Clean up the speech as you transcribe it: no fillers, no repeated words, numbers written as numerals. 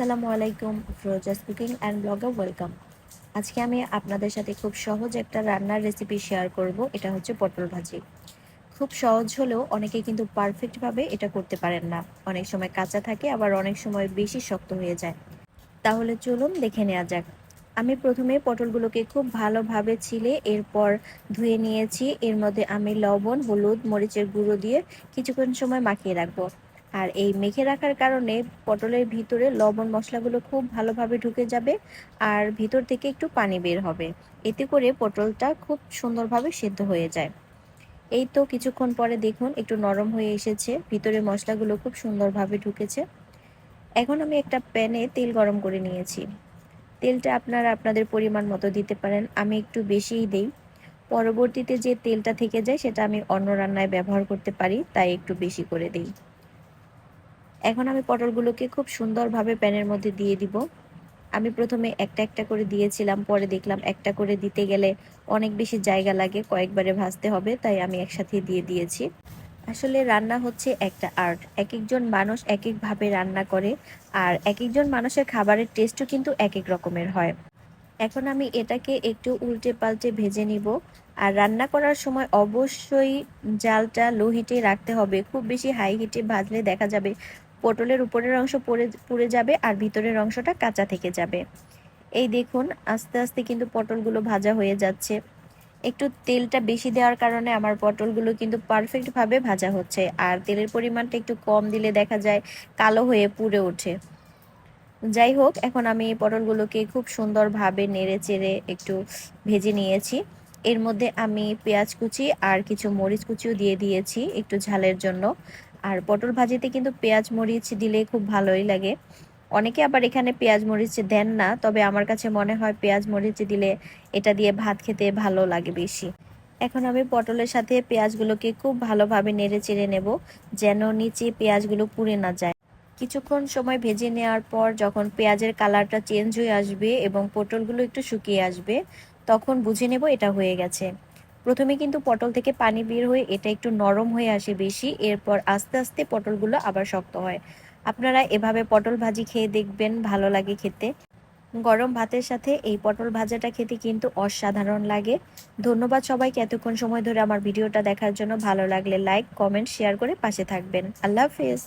আসসালামু আলাইকুম, রোজাস cooking and blogger welcome. আজকে আমি আপনাদের সাথে খুব সহজ একটা রান্নার রেসিপি শেয়ার করব। এটা হচ্ছে পটল ভাজি। খুব সহজ হলেও অনেকে কিন্তু পারফেক্টভাবে এটা করতে পারেন না। অনেক সময় কাঁচা থাকে, আবার অনেক সময় বেশি শক্ত হয়ে যায়। তাহলে চলুন দেখে নেওয়া যাক। আমি প্রথমে পটলগুলোকে খুব ভালোভাবে ছিলে এরপর ধুয়ে নিয়েছি। এর মধ্যে আমি লবণ, হলুদ, মরিচের গুঁড়ো দিয়ে কিছুক্ষণ সময় মাখিয়ে রাখবো। আর এই মেখে রাখার কারণে পটলের ভিতরে লবণ মশলাগুলো খুব ভালোভাবে ঢুকে যাবে আর ভিতর থেকে একটু পানি বের হবে। এতে করে পটলটা খুব সুন্দরভাবে সেদ্ধ হয়ে যায়। এই তো কিছুক্ষণ পরে দেখুন একটু নরম হয়ে এসেছে, ভিতরে মশলাগুলো খুব সুন্দরভাবে ঢুকেছে। এখন আমি একটা প্যানে তেল গরম করে নিয়েছি। তেলটা আপনারা আপনাদের পরিমাণ মতো দিতে পারেন, আমি একটু বেশিই দেই। পরবর্তীতে যে তেলটা থেকে যায় সেটা আমি অন্য রান্নায় ব্যবহার করতে পারি, তাই একটু বেশি করে দিই। এখন আমি পটলগুলোকে খুব সুন্দরভাবে প্যানের মধ্যে দিয়ে দিব। আমি প্রথমে একটা একটা করে দিয়েছিলাম, পরে দেখলাম একটা করে দিতে গেলে অনেক বেশি জায়গা লাগে, কয়েকবারে ভাজতে হবে, তাই আমি একসাথে দিয়ে দিয়েছি। আসলে রান্না হচ্ছে একটা আর্ট। একেকজন মানুষ এক একভাবে রান্না করে, আর একেকজন মানুষের খাবারের টেস্টও কিন্তু এক এক রকমের হয়। এখন আমি এটাকে একটু উল্টে পাল্টে ভেজে নিব। আর রান্না করার সময় অবশ্যই জালটা লো হিটে রাখতে হবে। খুব বেশি হাই হিটে ভাজলে দেখা যাবে পটলের উপরের অংশ পুড়ে যাবে আর ভিতরের অংশটা কাঁচা থেকে যাবে। এই দেখুন আস্তে আস্তে কিন্তু পটলগুলো ভাজা হয়ে যাচ্ছে। একটু তেলটা বেশি দেওয়ার কারণে আমার পটলগুলো কিন্তু পারফেক্টভাবে ভাজা হচ্ছে। আর তেলের পরিমাণটা একটু কম দিলে দেখা যায় কালো হয়ে পুড়ে ওঠে। যাই হোক, এখন আমি পটলগুলোকে খুব সুন্দরভাবে নেড়ে চেড়ে একটু ভেজে নিয়েছি। এর মধ্যে আমি পেঁয়াজ কুচি আর কিছু মরিচ কুচিও দিয়ে দিয়েছি একটু ঝালের জন্য। আর পটল ভাজিতে কিন্তু পেঁয়াজ মরিচ দিলে খুব ভালোই লাগে। অনেকে আবার এখানে পেঁয়াজ মরিচ দেন না, তবে আমার কাছে মনে হয় পেঁয়াজ মরিচ দিলে এটা দিয়ে ভাত খেতে ভালো লাগে বেশি। এখন আমি পটলের সাথে পেঁয়াজগুলোকে খুব ভালোভাবে নেড়ে চেড়ে নেব, যেন নিচে পেঁয়াজগুলো পুড়ে না যায়। কিছুক্ষণ সময় ভেজে নেওয়ার পর যখন পেঁয়াজের কালারটা চেঞ্জ হয়ে আসবে এবং পটলগুলো একটু শুকিয়ে আসবে, তখন বুঝে নেব এটা হয়ে গেছে। প্রথমে কিন্তু পটল থেকে পানি বের হয়ে এটা একটু নরম হয়ে আসে বেশি, এরপর আস্তে আস্তে পটলগুলো আবার শক্ত হয়। আপনারা এভাবে পটল ভাজি খেয়ে দেখবেন, ভালো লাগে খেতে। গরম ভাতের সাথে এই পটল ভাজাটা খেতে কিন্তু অসাধারণ লাগে। ধন্যবাদ সবাইকে এতক্ষণ সময় ধরে আমার ভিডিওটা দেখার জন্য। ভালো লাগলে লাইক, কমেন্ট, শেয়ার করে পাশে থাকবেন। আল্লাহ হাফেজ।